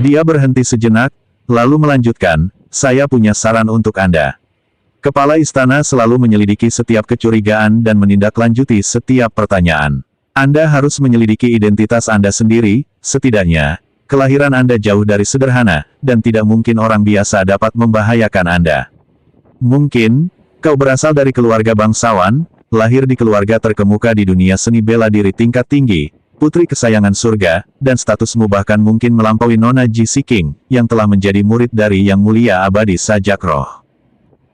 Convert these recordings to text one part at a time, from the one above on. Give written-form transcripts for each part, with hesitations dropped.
Dia berhenti sejenak, lalu melanjutkan, saya punya saran untuk Anda. Kepala istana selalu menyelidiki setiap kecurigaan dan menindaklanjuti setiap pertanyaan. Anda harus menyelidiki identitas Anda sendiri, setidaknya, kelahiran Anda jauh dari sederhana, dan tidak mungkin orang biasa dapat membahayakan Anda. Mungkin, kau berasal dari keluarga bangsawan, lahir di keluarga terkemuka di dunia seni bela diri tingkat tinggi, putri kesayangan surga, dan statusmu bahkan mungkin melampaui Nona Ji King, yang telah menjadi murid dari Yang Mulia Abadi Sajak Roh.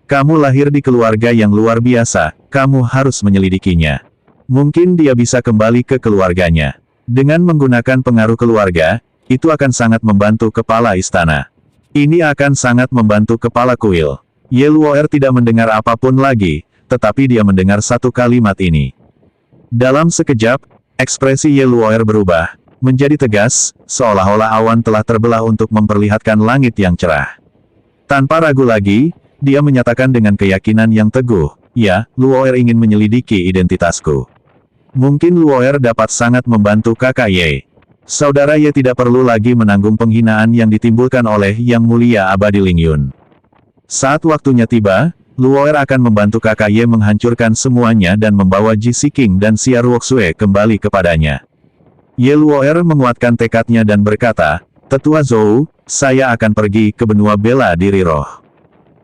Kamu lahir di keluarga yang luar biasa, kamu harus menyelidikinya. Mungkin dia bisa kembali ke keluarganya. Dengan menggunakan pengaruh keluarga, itu akan sangat membantu kepala istana. Ini akan sangat membantu kepala kuil. Ye Luo'er tidak mendengar apapun lagi, tetapi dia mendengar satu kalimat ini. Dalam sekejap, ekspresi Ye Luo'er berubah, menjadi tegas, seolah-olah awan telah terbelah untuk memperlihatkan langit yang cerah. Tanpa ragu lagi, dia menyatakan dengan keyakinan yang teguh, ya, Luo'er ingin menyelidiki identitasku. Mungkin Luo'er dapat sangat membantu kakak Ye. Saudara Ye tidak perlu lagi menanggung penghinaan yang ditimbulkan oleh Yang Mulia Abadi Ling Yun. Saat waktunya tiba, Luo'er akan membantu kakak Ye menghancurkan semuanya dan membawa Ji King dan Xia Ruoxue kembali kepadanya. Ye Luo'er menguatkan tekadnya dan berkata, Tetua Zhou, saya akan pergi ke benua bela diri roh.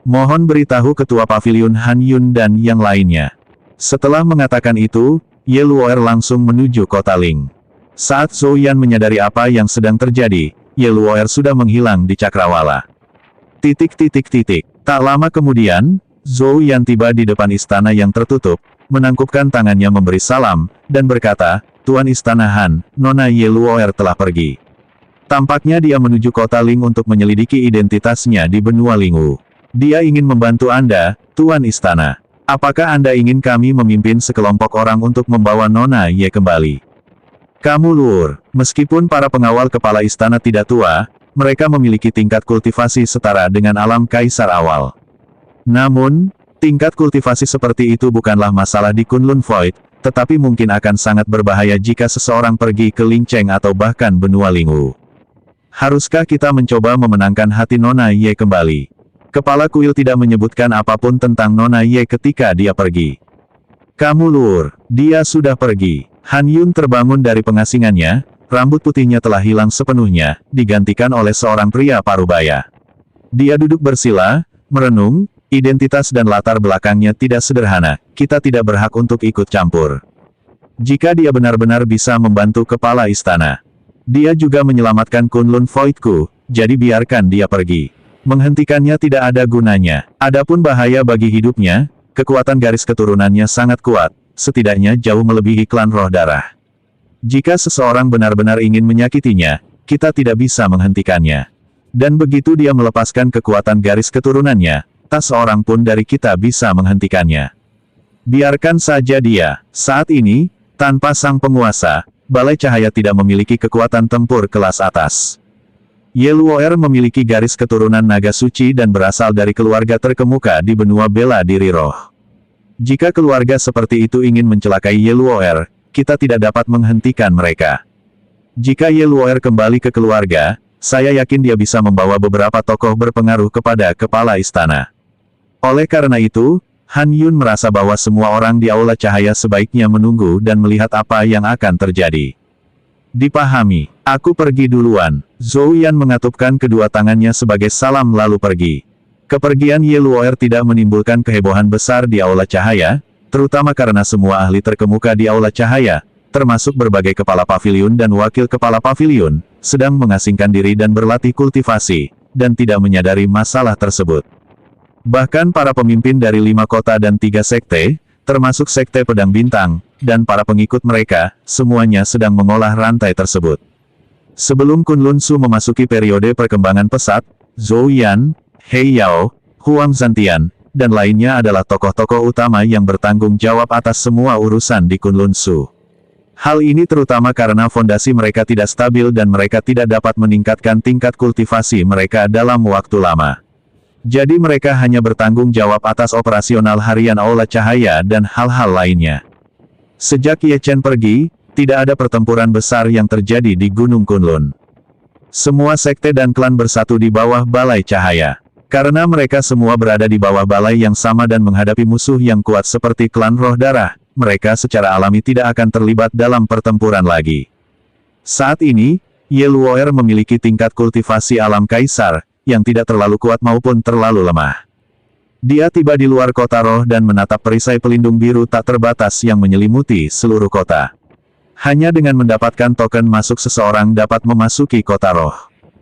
Mohon beritahu Ketua Paviliun Han Yun dan yang lainnya. Setelah mengatakan itu, Ye Luo'er langsung menuju kota Ling. Saat Zhou Yan menyadari apa yang sedang terjadi, Ye Luo'er sudah menghilang di cakrawala. Tak lama kemudian, Zhou Yan tiba di depan istana yang tertutup, menangkupkan tangannya memberi salam, dan berkata, Tuan Istana Han, Nona Ye Luo'er telah pergi. Tampaknya dia menuju kota Ling untuk menyelidiki identitasnya di benua Lingwu. Dia ingin membantu Anda, Tuan Istana. Apakah Anda ingin kami memimpin sekelompok orang untuk membawa Nona Ye kembali? Kamu Luur, meskipun para pengawal kepala istana tidak tua, mereka memiliki tingkat kultivasi setara dengan alam kaisar awal. Namun, tingkat kultivasi seperti itu bukanlah masalah di Kunlun Void, tetapi mungkin akan sangat berbahaya jika seseorang pergi ke Ling Cheng atau bahkan benua Lingwu. Haruskah kita mencoba memenangkan hati Nona Ye kembali? Kepala kuil tidak menyebutkan apapun tentang Nona Ye ketika dia pergi. Kamu Luur, dia sudah pergi. Han Yun terbangun dari pengasingannya, rambut putihnya telah hilang sepenuhnya, digantikan oleh seorang pria parubaya. Dia duduk bersila, merenung, identitas dan latar belakangnya tidak sederhana, kita tidak berhak untuk ikut campur. Jika dia benar-benar bisa membantu kepala istana, dia juga menyelamatkan Kunlun Voidku, jadi biarkan dia pergi. Menghentikannya tidak ada gunanya. Adapun bahaya bagi hidupnya, kekuatan garis keturunannya sangat kuat, setidaknya jauh melebihi klan roh darah. Jika seseorang benar-benar ingin menyakitinya, kita tidak bisa menghentikannya. Dan begitu dia melepaskan kekuatan garis keturunannya, tak seorang pun dari kita bisa menghentikannya. Biarkan saja dia. Saat ini, tanpa sang penguasa, Balai Cahaya tidak memiliki kekuatan tempur kelas atas. Ye Luo'er memiliki garis keturunan naga suci dan berasal dari keluarga terkemuka di benua bela diri roh. Jika keluarga seperti itu ingin mencelakai Ye Luo'er, kita tidak dapat menghentikan mereka. Jika Ye Luo'er kembali ke keluarga, saya yakin dia bisa membawa beberapa tokoh berpengaruh kepada kepala istana. Oleh karena itu, Han Yun merasa bahwa semua orang di Aula Cahaya sebaiknya menunggu dan melihat apa yang akan terjadi. Dipahami. Aku pergi duluan. Zhou Yan mengatupkan kedua tangannya sebagai salam lalu pergi. Kepergian Ye Luo'er tidak menimbulkan kehebohan besar di Aula Cahaya, terutama karena semua ahli terkemuka di Aula Cahaya, termasuk berbagai kepala paviliun dan wakil kepala paviliun, sedang mengasingkan diri dan berlatih kultivasi, dan tidak menyadari masalah tersebut. Bahkan para pemimpin dari 5 kota dan 3 sekte, termasuk Sekte Pedang Bintang, dan para pengikut mereka, semuanya sedang mengolah rantai tersebut. Sebelum Kunlun Su memasuki periode perkembangan pesat, Zhou Yan, He Yao, Huang Zantian, dan lainnya adalah tokoh-tokoh utama yang bertanggung jawab atas semua urusan di Kunlun Su. Hal ini terutama karena fondasi mereka tidak stabil dan mereka tidak dapat meningkatkan tingkat kultivasi mereka dalam waktu lama. Jadi mereka hanya bertanggung jawab atas operasional harian Aula Cahaya dan hal-hal lainnya. Sejak Ye Chen pergi, tidak ada pertempuran besar yang terjadi di Gunung Kunlun. Semua sekte dan klan bersatu di bawah Balai Cahaya. Karena mereka semua berada di bawah balai yang sama dan menghadapi musuh yang kuat seperti klan Roh Darah, mereka secara alami tidak akan terlibat dalam pertempuran lagi. Saat ini, Ye Luo'er memiliki tingkat kultivasi alam kaisar, yang tidak terlalu kuat maupun terlalu lemah. Dia tiba di luar kota roh dan menatap perisai pelindung biru tak terbatas yang menyelimuti seluruh kota. Hanya dengan mendapatkan token masuk seseorang dapat memasuki kota roh.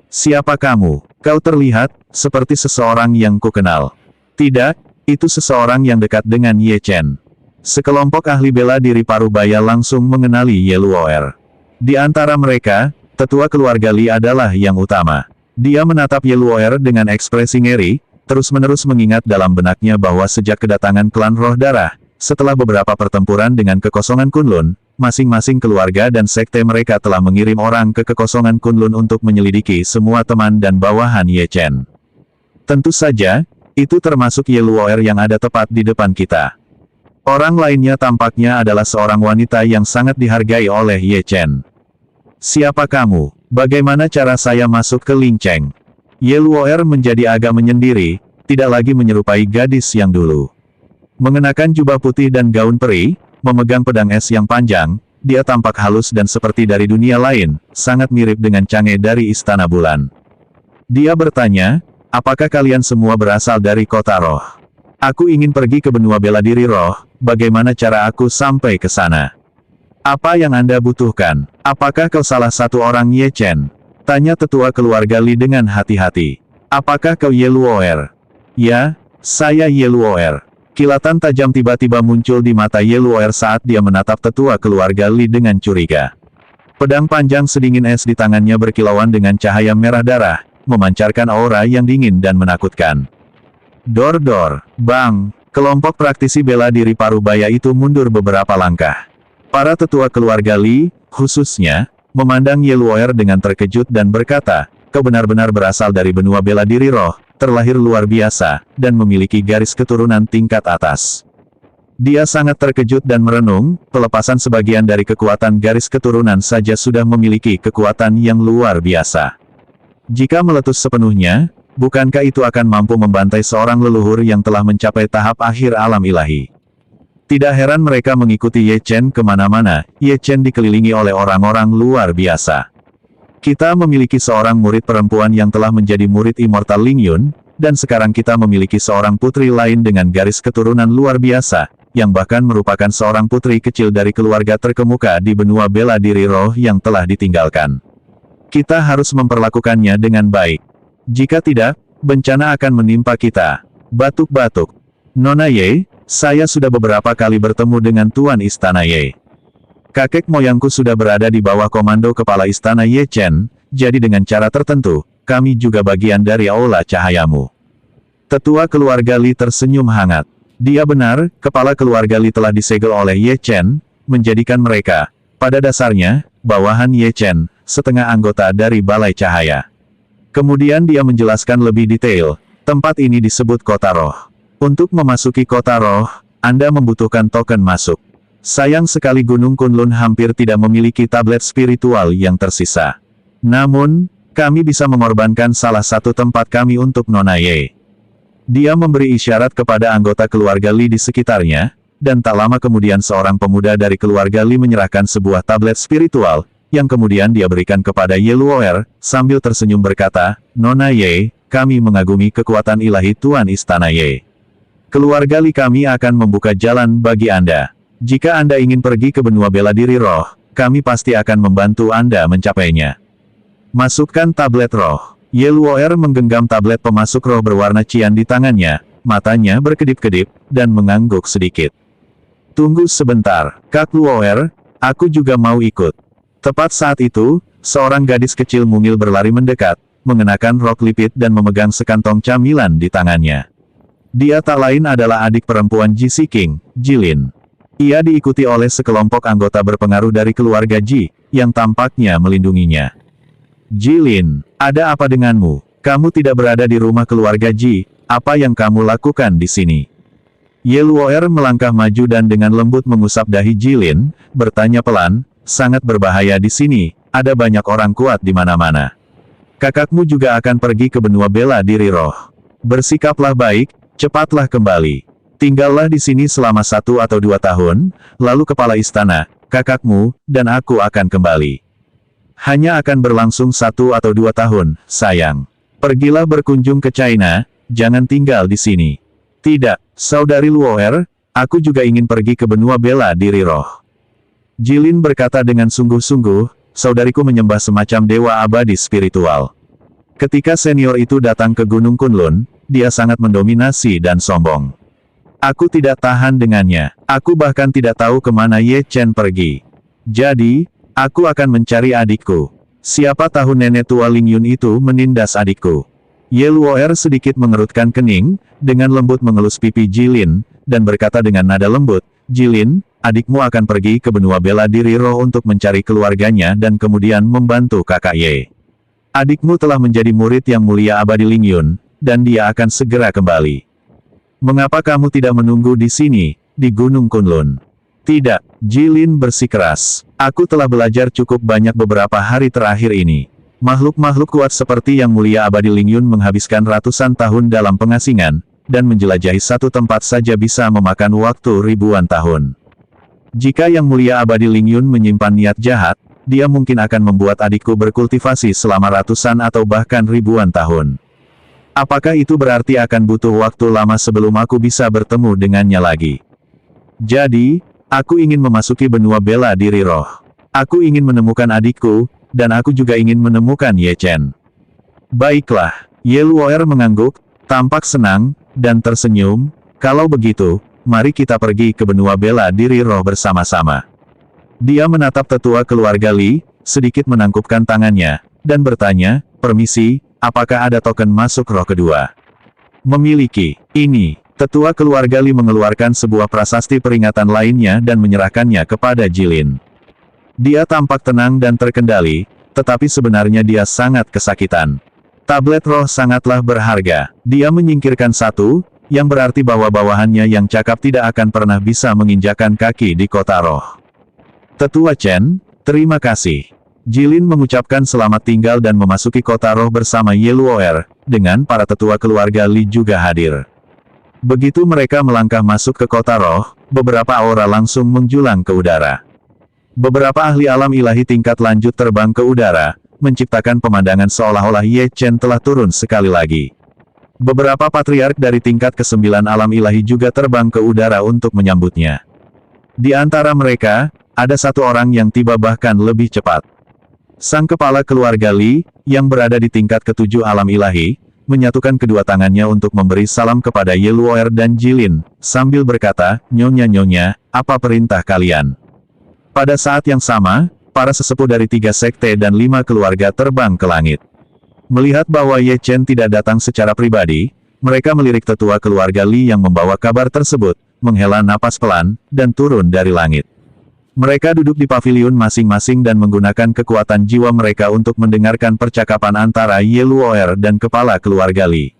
Siapa kamu? Kau terlihat seperti seseorang yang kukenal. Tidak, itu seseorang yang dekat dengan Ye Chen. Sekelompok ahli bela diri Parubaya langsung mengenali Ye Luo'er. Di antara mereka, tetua keluarga Li adalah yang utama. Dia menatap Ye Luo'er dengan ekspresi ngeri, terus-menerus mengingat dalam benaknya bahwa sejak kedatangan klan Roh Darah, setelah beberapa pertempuran dengan kekosongan Kunlun, masing-masing keluarga dan sekte mereka telah mengirim orang ke kekosongan Kunlun untuk menyelidiki semua teman dan bawahan Ye Chen. Tentu saja, itu termasuk Ye Luo'er yang ada tepat di depan kita. Orang lainnya tampaknya adalah seorang wanita yang sangat dihargai oleh Ye Chen. Siapa kamu? Bagaimana cara saya masuk ke Lingcheng? Ye Luo'er menjadi agak menyendiri, tidak lagi menyerupai gadis yang dulu. Mengenakan jubah putih dan gaun peri, memegang pedang es yang panjang, dia tampak halus dan seperti dari dunia lain, sangat mirip dengan Chang'e dari Istana Bulan. Dia bertanya, apakah kalian semua berasal dari kota roh? Aku ingin pergi ke benua bela diri roh, bagaimana cara aku sampai ke sana? Apa yang Anda butuhkan? Apakah kau salah satu orang Ye Chen? Tanya tetua keluarga Li dengan hati-hati. Apakah kau Ye Luo'er? Ya, saya Ye Luo'er. Kilatan tajam tiba-tiba muncul di mata Ye Luo'er saat dia menatap tetua keluarga Li dengan curiga. Pedang panjang sedingin es di tangannya berkilauan dengan cahaya merah darah, memancarkan aura yang dingin dan menakutkan. Dor-dor, bang, kelompok praktisi bela diri Parubaya itu mundur beberapa langkah. Para tetua keluarga Li, khususnya, memandang Ye Luo'er dengan terkejut dan berkata, kau benar-benar berasal dari benua bela diri roh, terlahir luar biasa, dan memiliki garis keturunan tingkat atas. Dia sangat terkejut dan merenung, pelepasan sebagian dari kekuatan garis keturunan saja sudah memiliki kekuatan yang luar biasa. Jika meletus sepenuhnya, bukankah itu akan mampu membantai seorang leluhur yang telah mencapai tahap akhir alam ilahi? Tidak heran mereka mengikuti Ye Chen kemana-mana, Ye Chen dikelilingi oleh orang-orang luar biasa. Kita memiliki seorang murid perempuan yang telah menjadi murid immortal Ling Yun, dan sekarang kita memiliki seorang putri lain dengan garis keturunan luar biasa, yang bahkan merupakan seorang putri kecil dari keluarga terkemuka di benua bela diri roh yang telah ditinggalkan. Kita harus memperlakukannya dengan baik. Jika tidak, bencana akan menimpa kita. Batuk-batuk. Nona Ye, saya sudah beberapa kali bertemu dengan Tuan Istana Ye. Kakek moyangku sudah berada di bawah komando kepala istana Ye Chen, jadi dengan cara tertentu, kami juga bagian dari aula cahayamu. Tetua keluarga Li tersenyum hangat. Dia benar, kepala keluarga Li telah disegel oleh Ye Chen, menjadikan mereka, pada dasarnya, bawahan Ye Chen, setengah anggota dari Balai Cahaya. Kemudian dia menjelaskan lebih detail, tempat ini disebut Kota Roh. Untuk memasuki Kota Roh, Anda membutuhkan token masuk. Sayang sekali Gunung Kunlun hampir tidak memiliki tablet spiritual yang tersisa. Namun, kami bisa mengorbankan salah satu tempat kami untuk Nona Ye. Dia memberi isyarat kepada anggota keluarga Li di sekitarnya, dan tak lama kemudian seorang pemuda dari keluarga Li menyerahkan sebuah tablet spiritual, yang kemudian dia berikan kepada Ye Luo'er, sambil tersenyum berkata, Nona Ye, kami mengagumi kekuatan ilahi Tuan Istana Ye. Keluarga Li kami akan membuka jalan bagi Anda. Jika Anda ingin pergi ke benua bela diri roh, kami pasti akan membantu Anda mencapainya. Masukkan tablet roh. Ye Luo'er menggenggam tablet pemasuk roh berwarna cian di tangannya, matanya berkedip-kedip, dan mengangguk sedikit. Tunggu sebentar, Kak Luo'er, aku juga mau ikut. Tepat saat itu, seorang gadis kecil mungil berlari mendekat, mengenakan rok lipit dan memegang sekantong camilan di tangannya. Dia tak lain adalah adik perempuan Ji Si King, Jilin. Ia diikuti oleh sekelompok anggota berpengaruh dari keluarga Ji, yang tampaknya melindunginya. Jilin, ada apa denganmu? Kamu tidak berada di rumah keluarga Ji, apa yang kamu lakukan di sini? Ye Luo'er melangkah maju dan dengan lembut mengusap dahi Jilin, bertanya pelan, sangat berbahaya di sini, ada banyak orang kuat di mana-mana. Kakakmu juga akan pergi ke benua bela diri roh. Bersikaplah baik, cepatlah kembali. Tinggallah di sini selama 1 atau 2 tahun, lalu kepala istana, kakakmu, dan aku akan kembali. Hanya akan berlangsung 1 atau 2 tahun, sayang. Pergilah berkunjung ke China, jangan tinggal di sini. Tidak, saudari Luoer, aku juga ingin pergi ke benua bela diri roh. Jilin berkata dengan sungguh-sungguh, saudariku menyembah semacam dewa abadi spiritual. Ketika senior itu datang ke Gunung Kunlun, dia sangat mendominasi dan sombong. Aku tidak tahan dengannya. Aku bahkan tidak tahu kemana Ye Chen pergi. Jadi, aku akan mencari adikku. Siapa tahu nenek tua Ling Yun itu menindas adikku. Ye Luoer sedikit mengerutkan kening, dengan lembut mengelus pipi Jilin, dan berkata dengan nada lembut, Jilin, adikmu akan pergi ke benua bela diri roh untuk mencari keluarganya dan kemudian membantu kakak Ye. Adikmu telah menjadi murid yang mulia abadi Ling Yun, dan dia akan segera kembali. Mengapa kamu tidak menunggu di sini, di Gunung Kunlun? Tidak, Jilin bersikeras. Aku telah belajar cukup banyak beberapa hari terakhir ini. Makhluk-makhluk kuat seperti yang mulia abadi Ling Yun menghabiskan ratusan tahun dalam pengasingan, dan menjelajahi satu tempat saja bisa memakan waktu ribuan tahun. Jika yang mulia abadi Ling Yun menyimpan niat jahat, dia mungkin akan membuat adikku berkultivasi selama ratusan atau bahkan ribuan tahun. Apakah itu berarti akan butuh waktu lama sebelum aku bisa bertemu dengannya lagi? Jadi, aku ingin memasuki benua bela diri roh. Aku ingin menemukan adikku, dan aku juga ingin menemukan Ye Chen. Baiklah, Ye Luoer mengangguk, tampak senang, dan tersenyum. Kalau begitu, mari kita pergi ke benua bela diri roh bersama-sama. Dia menatap tetua keluarga Li, sedikit menangkupkan tangannya, dan bertanya, permisi, apakah ada token masuk roh kedua? Memiliki. Ini, tetua keluarga Li mengeluarkan sebuah prasasti peringatan lainnya dan menyerahkannya kepada Jilin. Dia tampak tenang dan terkendali, tetapi sebenarnya dia sangat kesakitan. Tablet roh sangatlah berharga. Dia menyingkirkan satu, yang berarti bahwa bawahannya yang cakap tidak akan pernah bisa menginjakan kaki di kota roh. Tetua Chen, terima kasih. Jilin mengucapkan selamat tinggal dan memasuki kota roh bersama Ye Luoer, dengan para tetua keluarga Li juga hadir. Begitu mereka melangkah masuk ke kota roh, beberapa aura langsung menjulang ke udara. Beberapa ahli alam ilahi tingkat lanjut terbang ke udara, menciptakan pemandangan seolah-olah Ye Chen telah turun sekali lagi. Beberapa patriark dari tingkat ke-9 alam ilahi juga terbang ke udara untuk menyambutnya. Di antara mereka, ada satu orang yang tiba bahkan lebih cepat. Sang kepala keluarga Li, yang berada di tingkat ke-7 alam ilahi, menyatukan kedua tangannya untuk memberi salam kepada Ye Luoer dan Jilin, sambil berkata, Nyonya-nyonya, apa perintah kalian? Pada saat yang sama, para sesepuh dari 3 sekte dan 5 keluarga terbang ke langit. Melihat bahwa Ye Chen tidak datang secara pribadi, mereka melirik tetua keluarga Li yang membawa kabar tersebut, menghela napas pelan, dan turun dari langit. Mereka duduk di paviliun masing-masing dan menggunakan kekuatan jiwa mereka untuk mendengarkan percakapan antara Ye Luoer dan kepala keluarga Li.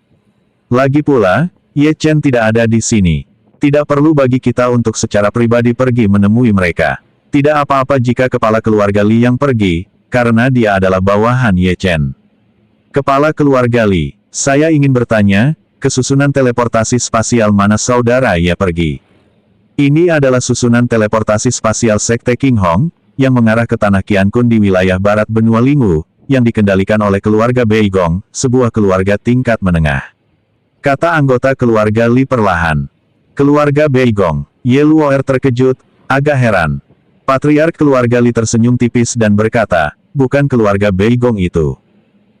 Lagi pula, Ye Chen tidak ada di sini. Tidak perlu bagi kita untuk secara pribadi pergi menemui mereka. Tidak apa-apa jika kepala keluarga Li yang pergi, karena dia adalah bawahan Ye Chen. Kepala keluarga Li, saya ingin bertanya, kesusunan teleportasi spasial mana saudara Ye pergi? Ini adalah susunan teleportasi spasial Sekte King Hong, yang mengarah ke Tanah Qiankun di wilayah barat benua Lingwu, yang dikendalikan oleh keluarga Beigong, sebuah keluarga tingkat menengah. Kata anggota keluarga Li perlahan. Keluarga Beigong, Ye Luoer terkejut, agak heran. Patriark keluarga Li tersenyum tipis dan berkata, bukan keluarga Beigong itu.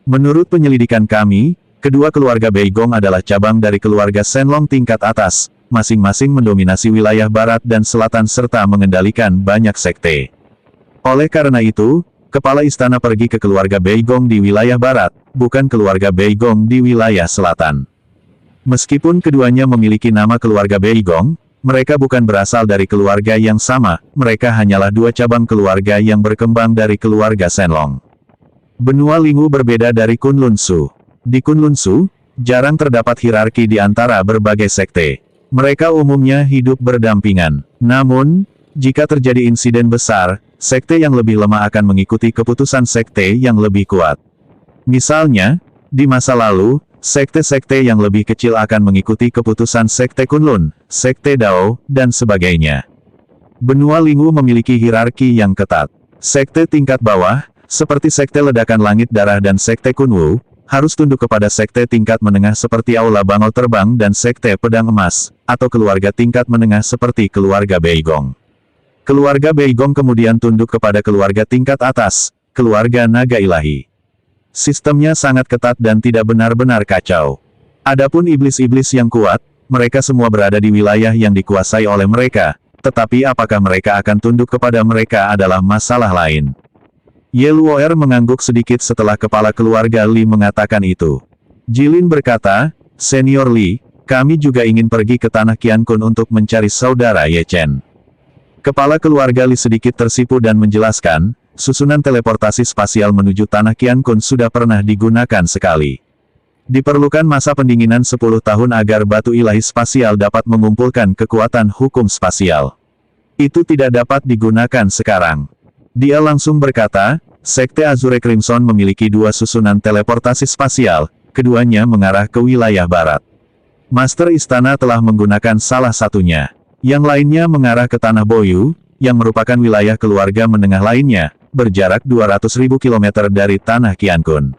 Menurut penyelidikan kami, kedua keluarga Beigong adalah cabang dari keluarga Shenlong tingkat atas, masing-masing mendominasi wilayah barat dan selatan serta mengendalikan banyak sekte. Oleh karena itu, kepala istana pergi ke keluarga Beigong di wilayah barat, bukan keluarga Beigong di wilayah selatan. Meskipun keduanya memiliki nama keluarga Beigong, mereka bukan berasal dari keluarga yang sama, mereka hanyalah dua cabang keluarga yang berkembang dari keluarga Shenlong. Benua Lingwu berbeda dari Kunlun Su. Di Kunlun Su, jarang terdapat hierarki di antara berbagai sekte. Mereka umumnya hidup berdampingan. Namun, jika terjadi insiden besar, sekte yang lebih lemah akan mengikuti keputusan sekte yang lebih kuat. Misalnya, di masa lalu, sekte-sekte yang lebih kecil akan mengikuti keputusan Sekte Kunlun, Sekte Dao, dan sebagainya. Benua Lingwu memiliki hierarki yang ketat. Sekte tingkat bawah, seperti Sekte Ledakan Langit Darah dan Sekte Kunwu, harus tunduk kepada sekte tingkat menengah seperti Aula Bangau Terbang dan Sekte Pedang Emas, atau keluarga tingkat menengah seperti keluarga Beigong. Keluarga Beigong kemudian tunduk kepada keluarga tingkat atas, keluarga Naga Ilahi. Sistemnya sangat ketat dan tidak benar-benar kacau. Adapun iblis-iblis yang kuat, mereka semua berada di wilayah yang dikuasai oleh mereka, tetapi apakah mereka akan tunduk kepada mereka adalah masalah lain. Ye Luo'er mengangguk sedikit setelah kepala keluarga Li mengatakan itu. Jilin berkata, Senior Li, kami juga ingin pergi ke tanah Qiankun untuk mencari saudara Ye Chen. Kepala keluarga Li sedikit tersipu dan menjelaskan, susunan teleportasi spasial menuju tanah Qiankun sudah pernah digunakan sekali. Diperlukan masa pendinginan 10 tahun agar batu ilahi spasial dapat mengumpulkan kekuatan hukum spasial. Itu tidak dapat digunakan sekarang. Dia langsung berkata, Sekte Azure Crimson memiliki 2 susunan teleportasi spasial, keduanya mengarah ke wilayah barat. Master Istana telah menggunakan salah satunya. Yang lainnya mengarah ke Tanah Boyu, yang merupakan wilayah keluarga menengah lainnya, berjarak 200.000 km dari Tanah Qiankun.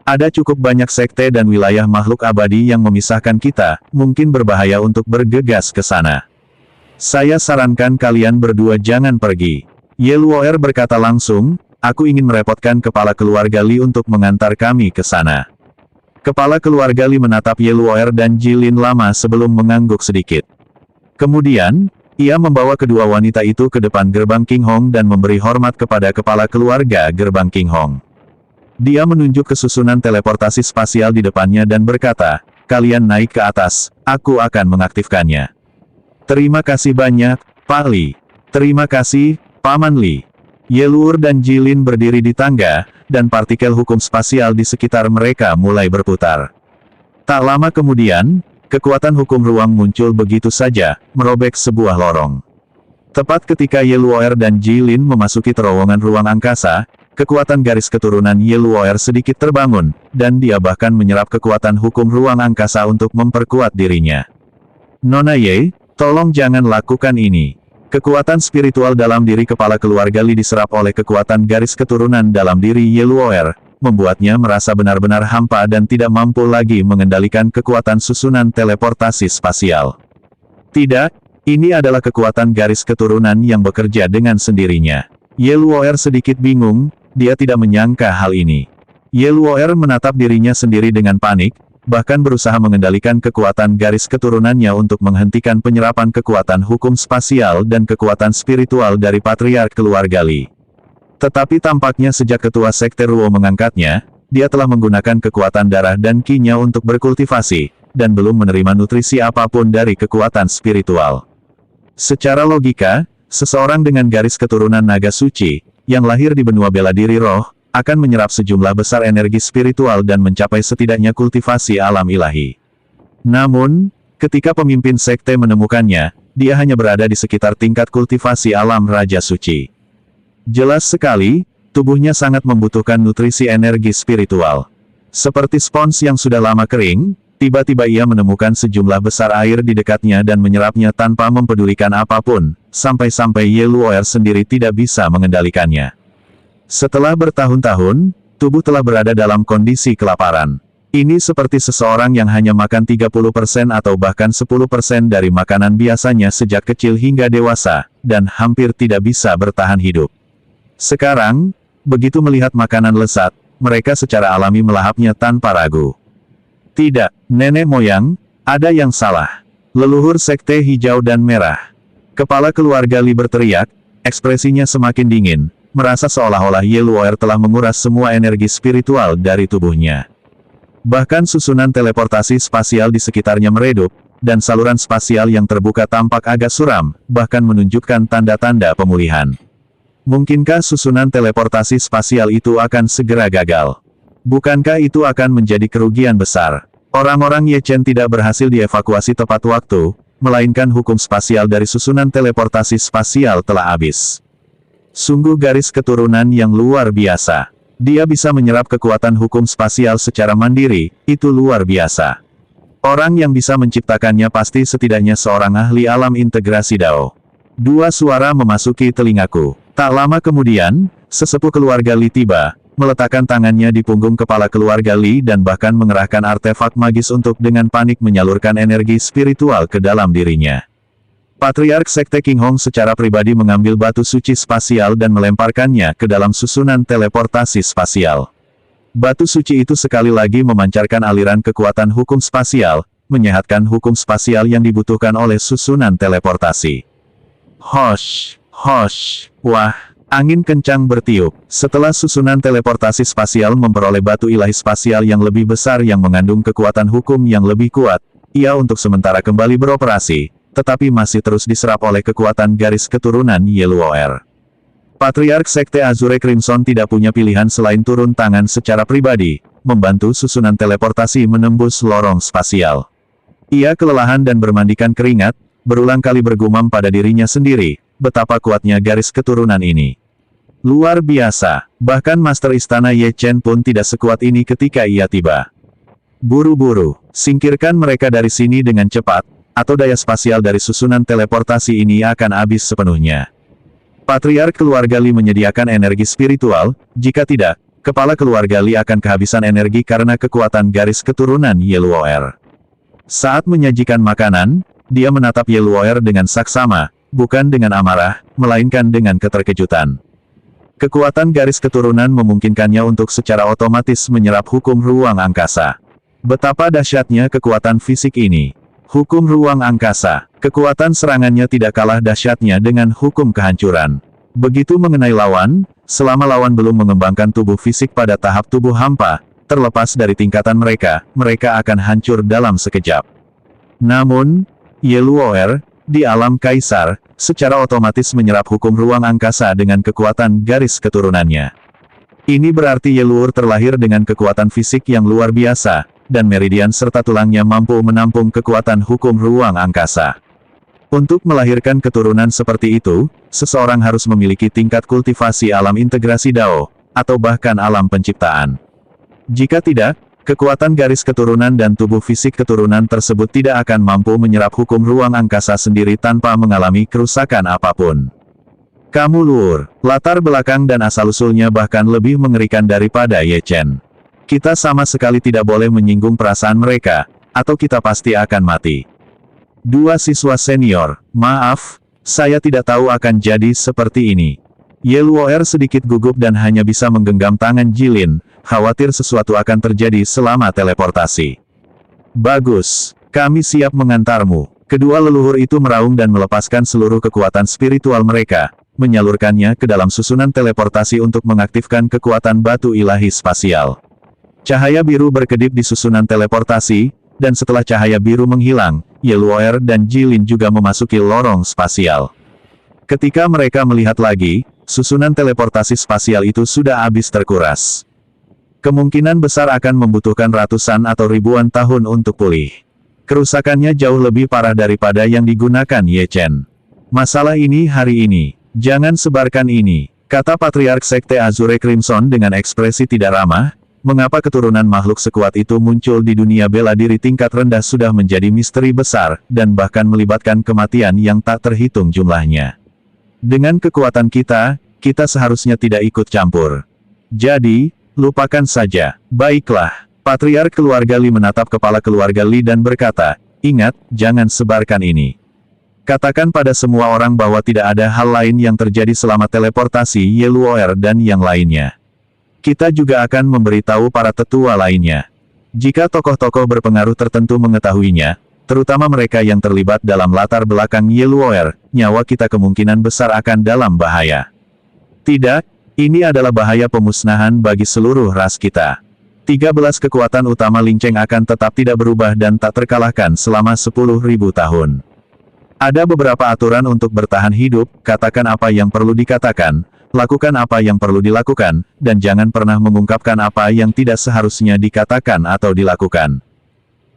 Ada cukup banyak sekte dan wilayah makhluk abadi yang memisahkan kita, mungkin berbahaya untuk bergegas ke sana. Saya sarankan kalian berdua jangan pergi. Ye Luo'er berkata langsung, aku ingin merepotkan kepala keluarga Li untuk mengantar kami ke sana. Kepala keluarga Li menatap Ye Luo'er dan Jilin lama sebelum mengangguk sedikit. Kemudian, ia membawa kedua wanita itu ke depan gerbang King Hong dan memberi hormat kepada kepala keluarga gerbang King Hong. Dia menunjuk ke susunan teleportasi spasial di depannya dan berkata, kalian naik ke atas, aku akan mengaktifkannya. Terima kasih banyak, Pak Li. Terima kasih, Paman Li. Ye Luo'er dan Jilin berdiri di tangga, dan partikel hukum spasial di sekitar mereka mulai berputar. Tak lama kemudian, kekuatan hukum ruang muncul begitu saja, merobek sebuah lorong. Tepat ketika Ye Luo'er dan Jilin memasuki terowongan ruang angkasa, kekuatan garis keturunan Ye Luo'er sedikit terbangun, dan dia bahkan menyerap kekuatan hukum ruang angkasa untuk memperkuat dirinya. Nona Ye, tolong jangan lakukan ini. Kekuatan spiritual dalam diri kepala keluarga Li diserap oleh kekuatan garis keturunan dalam diri Ye Luo'er, membuatnya merasa benar-benar hampa dan tidak mampu lagi mengendalikan kekuatan susunan teleportasi spasial. Tidak, ini adalah kekuatan garis keturunan yang bekerja dengan sendirinya. Ye Luo'er sedikit bingung, dia tidak menyangka hal ini. Ye Luo'er menatap dirinya sendiri dengan panik, bahkan berusaha mengendalikan kekuatan garis keturunannya untuk menghentikan penyerapan kekuatan hukum spasial dan kekuatan spiritual dari patriark keluarga Li. Tetapi tampaknya sejak ketua sekte Ruo mengangkatnya, dia telah menggunakan kekuatan darah dan ki-nya untuk berkultivasi, dan belum menerima nutrisi apapun dari kekuatan spiritual. Secara logika, seseorang dengan garis keturunan naga suci, yang lahir di benua bela diri roh, akan menyerap sejumlah besar energi spiritual dan mencapai setidaknya kultivasi alam ilahi. Namun, ketika pemimpin sekte menemukannya, dia hanya berada di sekitar tingkat kultivasi alam Raja Suci. Jelas sekali, tubuhnya sangat membutuhkan nutrisi energi spiritual. Seperti spons yang sudah lama kering, tiba-tiba ia menemukan sejumlah besar air di dekatnya dan menyerapnya tanpa mempedulikan apapun, sampai-sampai Ye Luo'er sendiri tidak bisa mengendalikannya. Setelah bertahun-tahun, tubuh telah berada dalam kondisi kelaparan. Ini seperti seseorang yang hanya makan 30% atau bahkan 10% dari makanan biasanya sejak kecil hingga dewasa, dan hampir tidak bisa bertahan hidup. Sekarang, begitu melihat makanan lezat, mereka secara alami melahapnya tanpa ragu. Tidak, nenek moyang, ada yang salah. Leluhur sekte hijau dan merah. Kepala keluarga Li berteriak, ekspresinya semakin dingin, merasa seolah-olah Ye Luo'er telah menguras semua energi spiritual dari tubuhnya. Bahkan susunan teleportasi spasial di sekitarnya meredup, dan saluran spasial yang terbuka tampak agak suram, bahkan menunjukkan tanda-tanda pemulihan. Mungkinkah susunan teleportasi spasial itu akan segera gagal? Bukankah itu akan menjadi kerugian besar? Orang-orang Ye Chen tidak berhasil dievakuasi tepat waktu, melainkan hukum spasial dari susunan teleportasi spasial telah habis. Sungguh garis keturunan yang luar biasa. Dia bisa menyerap kekuatan hukum spasial secara mandiri, itu luar biasa. Orang yang bisa menciptakannya pasti setidaknya seorang ahli alam integrasi Dao. Dua suara memasuki telingaku. Tak lama kemudian, sesepuh keluarga Li tiba, meletakkan tangannya di punggung kepala keluarga Li dan bahkan mengerahkan artefak magis untuk dengan panik menyalurkan energi spiritual ke dalam dirinya. Patriark Sekte King Hong secara pribadi mengambil batu suci spasial dan melemparkannya ke dalam susunan teleportasi spasial. Batu suci itu sekali lagi memancarkan aliran kekuatan hukum spasial, menyehatkan hukum spasial yang dibutuhkan oleh susunan teleportasi. Hosh, hosh, wah, angin kencang bertiup. Setelah susunan teleportasi spasial memperoleh batu ilahi spasial yang lebih besar yang mengandung kekuatan hukum yang lebih kuat, ia untuk sementara kembali beroperasi, tetapi masih terus diserap oleh kekuatan garis keturunan Yeluoer. Patriark Sekte Azure Crimson tidak punya pilihan selain turun tangan secara pribadi, membantu susunan teleportasi menembus lorong spasial. Ia kelelahan dan bermandikan keringat, berulang kali bergumam pada dirinya sendiri, betapa kuatnya garis keturunan ini. Luar biasa, bahkan Master Istana Ye Chen pun tidak sekuat ini ketika ia tiba. Buru-buru, singkirkan mereka dari sini dengan cepat, atau daya spasial dari susunan teleportasi ini akan habis sepenuhnya. Patriark keluarga Li menyediakan energi spiritual, jika tidak, kepala keluarga Li akan kehabisan energi karena kekuatan garis keturunan Yeluoer. Saat menyajikan makanan, dia menatap Yeluoer dengan saksama, bukan dengan amarah, melainkan dengan keterkejutan. Kekuatan garis keturunan memungkinkannya untuk secara otomatis menyerap hukum ruang angkasa. Betapa dahsyatnya kekuatan fisik ini. Hukum ruang angkasa, kekuatan serangannya tidak kalah dahsyatnya dengan hukum kehancuran. Begitu mengenai lawan, selama lawan belum mengembangkan tubuh fisik pada tahap tubuh hampa, terlepas dari tingkatan mereka, mereka akan hancur dalam sekejap. Namun, Yeluoer, di alam kaisar, secara otomatis menyerap hukum ruang angkasa dengan kekuatan garis keturunannya. Ini berarti Yeluoer terlahir dengan kekuatan fisik yang luar biasa, dan meridian serta tulangnya mampu menampung kekuatan hukum ruang angkasa. Untuk melahirkan keturunan seperti itu, seseorang harus memiliki tingkat kultivasi alam integrasi Dao, atau bahkan alam penciptaan. Jika tidak, kekuatan garis keturunan dan tubuh fisik keturunan tersebut tidak akan mampu menyerap hukum ruang angkasa sendiri tanpa mengalami kerusakan apapun. Kamu luar, latar belakang dan asal-usulnya bahkan lebih mengerikan daripada Ye Chen. Kita sama sekali tidak boleh menyinggung perasaan mereka, atau kita pasti akan mati. Dua siswa senior, maaf, saya tidak tahu akan jadi seperti ini. Yeluoer sedikit gugup dan hanya bisa menggenggam tangan Jilin, khawatir sesuatu akan terjadi selama teleportasi. Bagus, kami siap mengantarmu. Kedua leluhur itu meraung dan melepaskan seluruh kekuatan spiritual mereka, menyalurkannya ke dalam susunan teleportasi untuk mengaktifkan kekuatan batu ilahi spasial. Cahaya biru berkedip di susunan teleportasi, dan setelah cahaya biru menghilang, Yeluoer dan Jilin juga memasuki lorong spasial. Ketika mereka melihat lagi, susunan teleportasi spasial itu sudah habis terkuras. Kemungkinan besar akan membutuhkan ratusan atau ribuan tahun untuk pulih. Kerusakannya jauh lebih parah daripada yang digunakan Ye Chen. Masalah ini hari ini, jangan sebarkan ini, kata Patriark Sekte Azure Crimson dengan ekspresi tidak ramah. Mengapa keturunan makhluk sekuat itu muncul di dunia bela diri tingkat rendah sudah menjadi misteri besar, dan bahkan melibatkan kematian yang tak terhitung jumlahnya. Dengan kekuatan kita, kita seharusnya tidak ikut campur. Jadi, lupakan saja. Baiklah. Patriark keluarga Li menatap kepala keluarga Li dan berkata, ingat, jangan sebarkan ini. Katakan pada semua orang bahwa tidak ada hal lain yang terjadi selama teleportasi Yeluoer dan yang lainnya. Kita juga akan memberitahu para tetua lainnya. Jika tokoh-tokoh berpengaruh tertentu mengetahuinya, terutama mereka yang terlibat dalam latar belakang Yeluoer, nyawa kita kemungkinan besar akan dalam bahaya. Tidak, ini adalah bahaya pemusnahan bagi seluruh ras kita. 13 kekuatan utama Linceng akan tetap tidak berubah dan tak terkalahkan selama 10.000 tahun. Ada beberapa aturan untuk bertahan hidup, katakan apa yang perlu dikatakan, lakukan apa yang perlu dilakukan, dan jangan pernah mengungkapkan apa yang tidak seharusnya dikatakan atau dilakukan.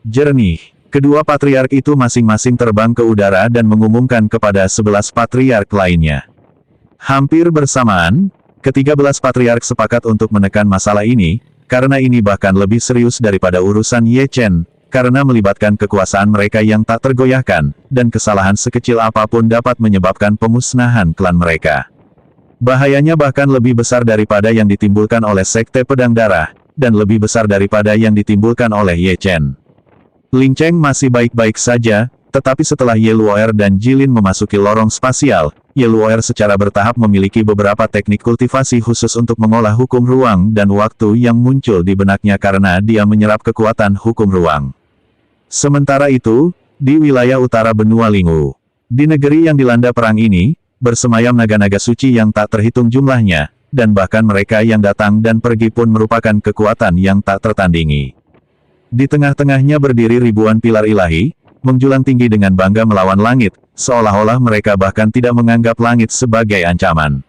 Jernih, kedua patriark itu masing-masing terbang ke udara dan mengumumkan kepada 11 patriark lainnya. Hampir bersamaan, Ketiga belas patriark sepakat untuk menekan masalah ini, karena ini bahkan lebih serius daripada urusan Ye Chen, karena melibatkan kekuasaan mereka yang tak tergoyahkan, dan kesalahan sekecil apapun dapat menyebabkan pemusnahan klan mereka. Bahayanya bahkan lebih besar daripada yang ditimbulkan oleh Sekte Pedang Darah, dan lebih besar daripada yang ditimbulkan oleh Ye Chen. Ling Cheng masih baik-baik saja, tetapi setelah Ye Luo'er dan Jilin memasuki lorong spasial, Ye Luo'er secara bertahap memiliki beberapa teknik kultivasi khusus untuk mengolah hukum ruang dan waktu yang muncul di benaknya karena dia menyerap kekuatan hukum ruang. Sementara itu, di wilayah utara benua Lingwu, di negeri yang dilanda perang ini, bersemayam naga-naga suci yang tak terhitung jumlahnya, dan bahkan mereka yang datang dan pergi pun merupakan kekuatan yang tak tertandingi. Di tengah-tengahnya berdiri ribuan pilar ilahi, menjulang tinggi dengan bangga melawan langit, seolah-olah mereka bahkan tidak menganggap langit sebagai ancaman.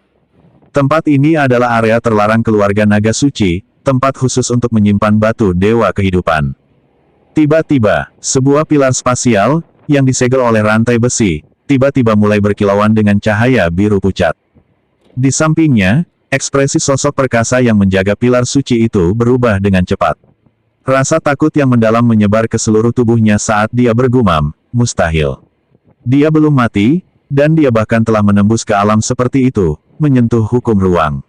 Tempat ini adalah area terlarang keluarga naga suci, tempat khusus untuk menyimpan batu dewa kehidupan. Tiba-tiba, sebuah pilar spasial, yang disegel oleh rantai besi, tiba-tiba mulai berkilauan dengan cahaya biru pucat. Di sampingnya, ekspresi sosok perkasa yang menjaga pilar suci itu berubah dengan cepat. Rasa takut yang mendalam menyebar ke seluruh tubuhnya saat dia bergumam, mustahil. Dia belum mati, dan dia bahkan telah menembus ke alam seperti itu, menyentuh hukum ruang.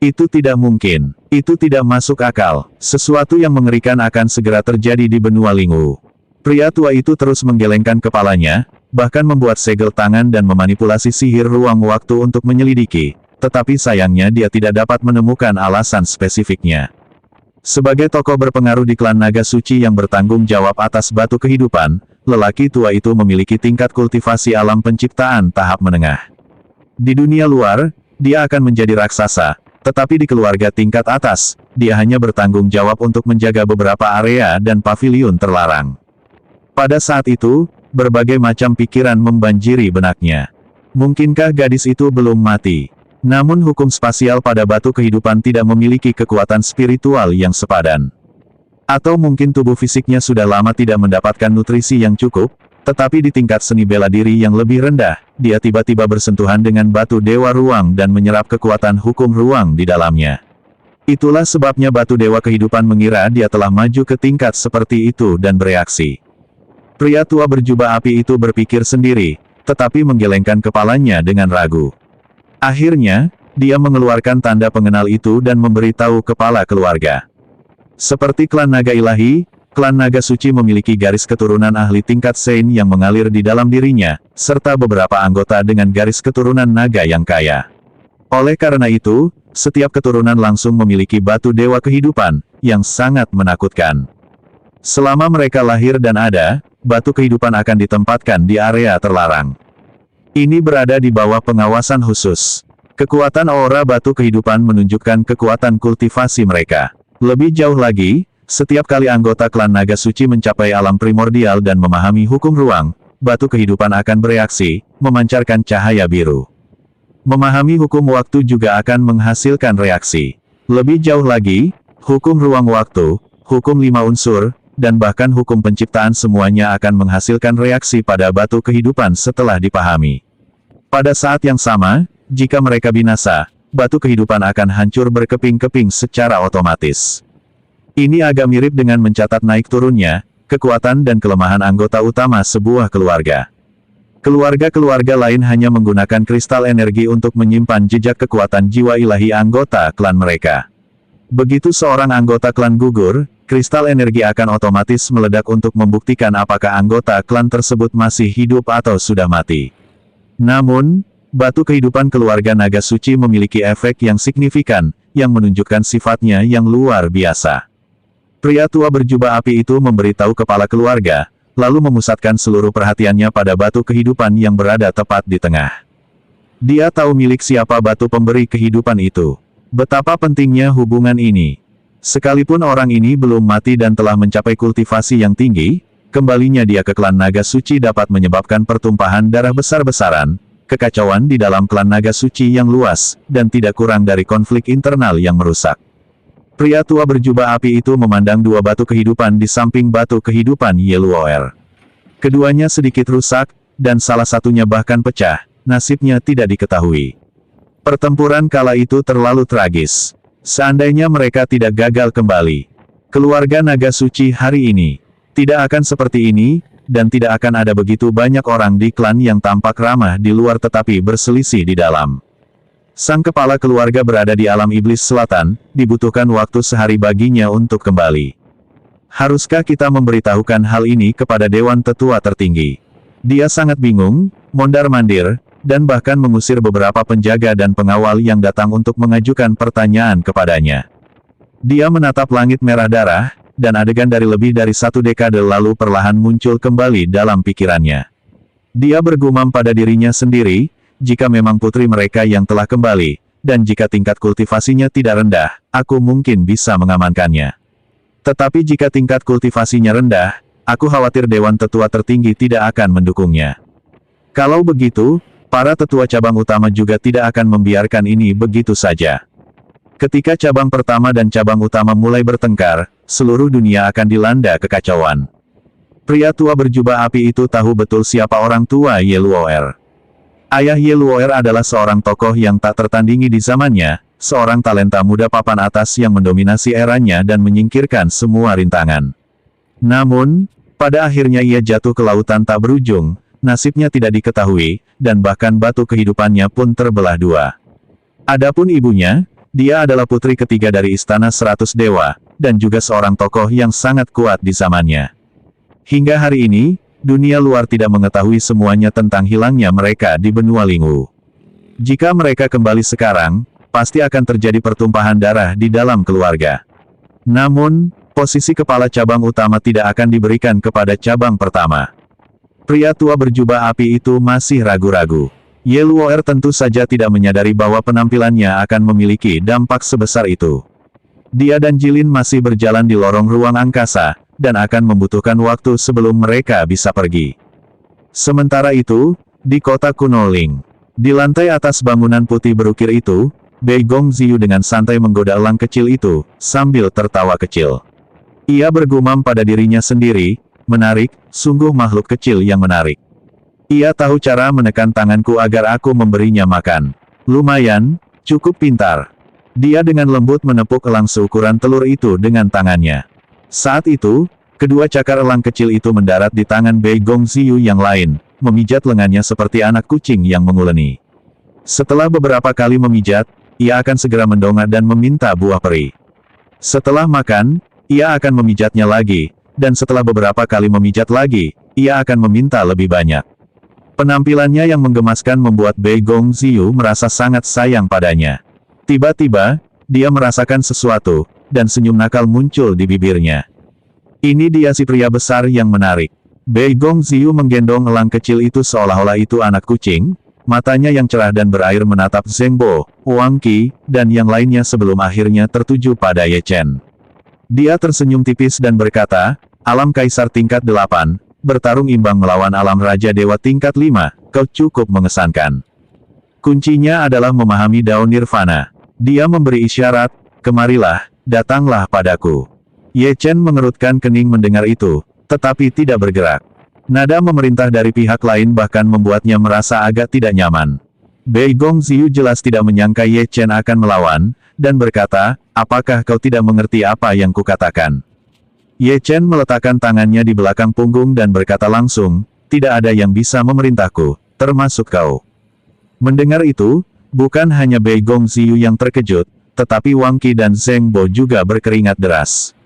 Itu tidak mungkin, itu tidak masuk akal, sesuatu yang mengerikan akan segera terjadi di benua Lingwu. Pria tua itu terus menggelengkan kepalanya, bahkan membuat segel tangan dan memanipulasi sihir ruang waktu untuk menyelidiki, tetapi sayangnya dia tidak dapat menemukan alasan spesifiknya. Sebagai tokoh berpengaruh di klan naga suci yang bertanggung jawab atas batu kehidupan, lelaki tua itu memiliki tingkat kultivasi alam penciptaan tahap menengah. Di dunia luar, dia akan menjadi raksasa, tetapi di keluarga tingkat atas, dia hanya bertanggung jawab untuk menjaga beberapa area dan paviliun terlarang. Pada saat itu, berbagai macam pikiran membanjiri benaknya. Mungkinkah gadis itu belum mati? Namun hukum spasial pada batu kehidupan tidak memiliki kekuatan spiritual yang sepadan. Atau mungkin tubuh fisiknya sudah lama tidak mendapatkan nutrisi yang cukup, tetapi di tingkat seni bela diri yang lebih rendah, dia tiba-tiba bersentuhan dengan batu dewa ruang dan menyerap kekuatan hukum ruang di dalamnya. Itulah sebabnya batu dewa kehidupan mengira dia telah maju ke tingkat seperti itu dan bereaksi. Pria tua berjubah api itu berpikir sendiri, tetapi menggelengkan kepalanya dengan ragu. Akhirnya, dia mengeluarkan tanda pengenal itu dan memberitahu kepala keluarga. Seperti klan naga ilahi, klan naga suci memiliki garis keturunan ahli tingkat Sein yang mengalir di dalam dirinya, serta beberapa anggota dengan garis keturunan naga yang kaya. Oleh karena itu, setiap keturunan langsung memiliki batu dewa kehidupan, yang sangat menakutkan. Selama mereka lahir dan ada, batu kehidupan akan ditempatkan di area terlarang. Ini berada di bawah pengawasan khusus. Kekuatan aura batu kehidupan menunjukkan kekuatan kultivasi mereka. Lebih jauh lagi, setiap kali anggota klan naga suci mencapai alam primordial dan memahami hukum ruang, batu kehidupan akan bereaksi, memancarkan cahaya biru. Memahami hukum waktu juga akan menghasilkan reaksi. Lebih jauh lagi, hukum ruang waktu, hukum 5 unsur, dan bahkan hukum penciptaan semuanya akan menghasilkan reaksi pada batu kehidupan setelah dipahami. Pada saat yang sama, jika mereka binasa, batu kehidupan akan hancur berkeping-keping secara otomatis. Ini agak mirip dengan mencatat naik turunnya, kekuatan dan kelemahan anggota utama sebuah keluarga. Keluarga-keluarga lain hanya menggunakan kristal energi untuk menyimpan jejak kekuatan jiwa ilahi anggota klan mereka. Begitu seorang anggota klan gugur, kristal energi akan otomatis meledak untuk membuktikan apakah anggota klan tersebut masih hidup atau sudah mati. Namun, batu kehidupan keluarga naga suci memiliki efek yang signifikan, yang menunjukkan sifatnya yang luar biasa. Pria tua berjubah api itu memberitahu kepala keluarga, lalu memusatkan seluruh perhatiannya pada batu kehidupan yang berada tepat di tengah. Dia tahu milik siapa batu pemberi kehidupan itu. Betapa pentingnya hubungan ini. Sekalipun orang ini belum mati dan telah mencapai kultivasi yang tinggi, kembalinya dia ke klan naga suci dapat menyebabkan pertumpahan darah besar-besaran, kekacauan di dalam klan naga suci yang luas, dan tidak kurang dari konflik internal yang merusak. Pria tua berjubah api itu memandang dua batu kehidupan di samping batu kehidupan Ye Luo'er. Keduanya sedikit rusak, dan salah satunya bahkan pecah, nasibnya tidak diketahui. Pertempuran kala itu terlalu tragis. Seandainya mereka tidak gagal kembali, keluarga naga suci hari ini tidak akan seperti ini, dan tidak akan ada begitu banyak orang di klan yang tampak ramah di luar tetapi berselisih di dalam. Sang kepala keluarga berada di alam iblis selatan, dibutuhkan waktu sehari baginya untuk kembali. Haruskah kita memberitahukan hal ini kepada Dewan Tetua Tertinggi? Dia sangat bingung, mondar-mandir, dan bahkan mengusir beberapa penjaga dan pengawal yang datang untuk mengajukan pertanyaan kepadanya. Dia menatap langit merah darah, dan adegan dari lebih dari 1 dekade lalu perlahan muncul kembali dalam pikirannya. Dia bergumam pada dirinya sendiri, jika memang putri mereka yang telah kembali, dan jika tingkat kultivasinya tidak rendah, aku mungkin bisa mengamankannya. Tetapi jika tingkat kultivasinya rendah, aku khawatir Dewan Tetua Tertinggi tidak akan mendukungnya. Kalau begitu, para tetua cabang utama juga tidak akan membiarkan ini begitu saja. Ketika cabang pertama dan cabang utama mulai bertengkar, seluruh dunia akan dilanda kekacauan. Pria tua berjubah api itu tahu betul siapa orang tua Ye Luo'er. Ayah Ye Luo'er adalah seorang tokoh yang tak tertandingi di zamannya, seorang talenta muda papan atas yang mendominasi eranya dan menyingkirkan semua rintangan. Namun, pada akhirnya ia jatuh ke lautan tak berujung, nasibnya tidak diketahui, dan bahkan batu kehidupannya pun terbelah dua. Adapun ibunya, dia adalah putri ketiga dari Istana 100 Dewa, dan juga seorang tokoh yang sangat kuat di zamannya. Hingga hari ini, dunia luar tidak mengetahui semuanya tentang hilangnya mereka di benua Lingwu. Jika mereka kembali sekarang, pasti akan terjadi pertumpahan darah di dalam keluarga. Namun, posisi kepala cabang utama tidak akan diberikan kepada cabang pertama. Pria tua berjubah api itu masih ragu-ragu. Ye Luo'er tentu saja tidak menyadari bahwa penampilannya akan memiliki dampak sebesar itu. Dia dan Jilin masih berjalan di lorong ruang angkasa, dan akan membutuhkan waktu sebelum mereka bisa pergi. Sementara itu, di kota kuno Ling, di lantai atas bangunan putih berukir itu, Bei Gong Ziyu dengan santai menggoda elang kecil itu, sambil tertawa kecil. Ia bergumam pada dirinya sendiri, menarik, sungguh makhluk kecil yang menarik. Ia tahu cara menekan tanganku agar aku memberinya makan. Lumayan, cukup pintar. Dia dengan lembut menepuk elang seukuran telur itu dengan tangannya. Saat itu, kedua cakar elang kecil itu mendarat di tangan Bei Gong Ziyu yang lain, memijat lengannya seperti anak kucing yang menguleni. Setelah beberapa kali memijat, ia akan segera mendongak dan meminta buah peri. Setelah makan, ia akan memijatnya lagi, dan setelah beberapa kali memijat lagi, ia akan meminta lebih banyak. Penampilannya yang menggemaskan membuat Bei Gong Ziyu merasa sangat sayang padanya. Tiba-tiba, dia merasakan sesuatu, dan senyum nakal muncul di bibirnya. Ini dia si pria besar yang menarik. Bei Gong Ziyu menggendong elang kecil itu seolah-olah itu anak kucing, matanya yang cerah dan berair menatap Zheng Bo, Wang Qi, dan yang lainnya sebelum akhirnya tertuju pada Ye Chen. Dia tersenyum tipis dan berkata, "Alam Kaisar tingkat 8, bertarung imbang melawan alam Raja Dewa tingkat 5, kau cukup mengesankan. Kuncinya adalah memahami Dao Nirvana." Dia memberi isyarat, "Kemarilah, datanglah padaku." Ye Chen mengerutkan kening mendengar itu, tetapi tidak bergerak. Nada memerintah dari pihak lain bahkan membuatnya merasa agak tidak nyaman. Bei Gong Ziyu jelas tidak menyangka Ye Chen akan melawan, dan berkata, "Apakah kau tidak mengerti apa yang kukatakan?" Ye Chen meletakkan tangannya di belakang punggung dan berkata langsung, "Tidak ada yang bisa memerintahku, termasuk kau." Mendengar itu, bukan hanya Bei Gong Ziyu yang terkejut, tetapi Wang Qi dan Zheng Bo juga berkeringat deras.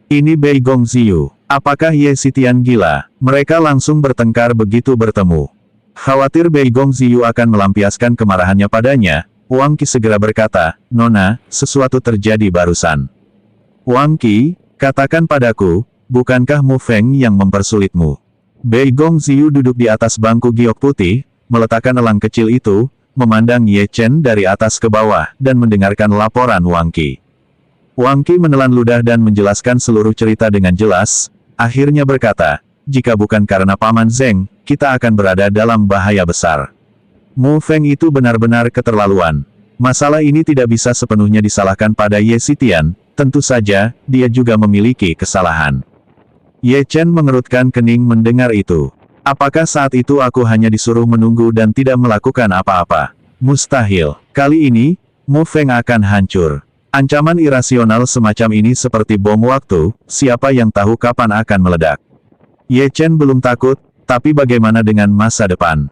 Ini Bei Gong Ziyu. Apakah Ye Sitian gila? Mereka langsung bertengkar begitu bertemu. Khawatir Bei Gong Ziyu akan melampiaskan kemarahannya padanya, Wang Qi segera berkata, "Nona, sesuatu terjadi barusan." "Wang Qi, katakan padaku, bukankah Mu Feng yang mempersulitmu?" Bei Gong Ziyu duduk di atas bangku giok putih, meletakkan elang kecil itu, memandang Ye Chen dari atas ke bawah, dan mendengarkan laporan Wang Qi. Wang Qi menelan ludah dan menjelaskan seluruh cerita dengan jelas, akhirnya berkata, "Jika bukan karena Paman Zheng, kita akan berada dalam bahaya besar. Mu Feng itu benar-benar keterlaluan. Masalah ini tidak bisa sepenuhnya disalahkan pada Ye Sitian, tentu saja, dia juga memiliki kesalahan." Ye Chen mengerutkan kening mendengar itu. Apakah saat itu aku hanya disuruh menunggu dan tidak melakukan apa-apa? Mustahil. Kali ini, Mu Feng akan hancur. Ancaman irasional semacam ini seperti bom waktu, siapa yang tahu kapan akan meledak. Ye Chen belum takut, tapi bagaimana dengan masa depan?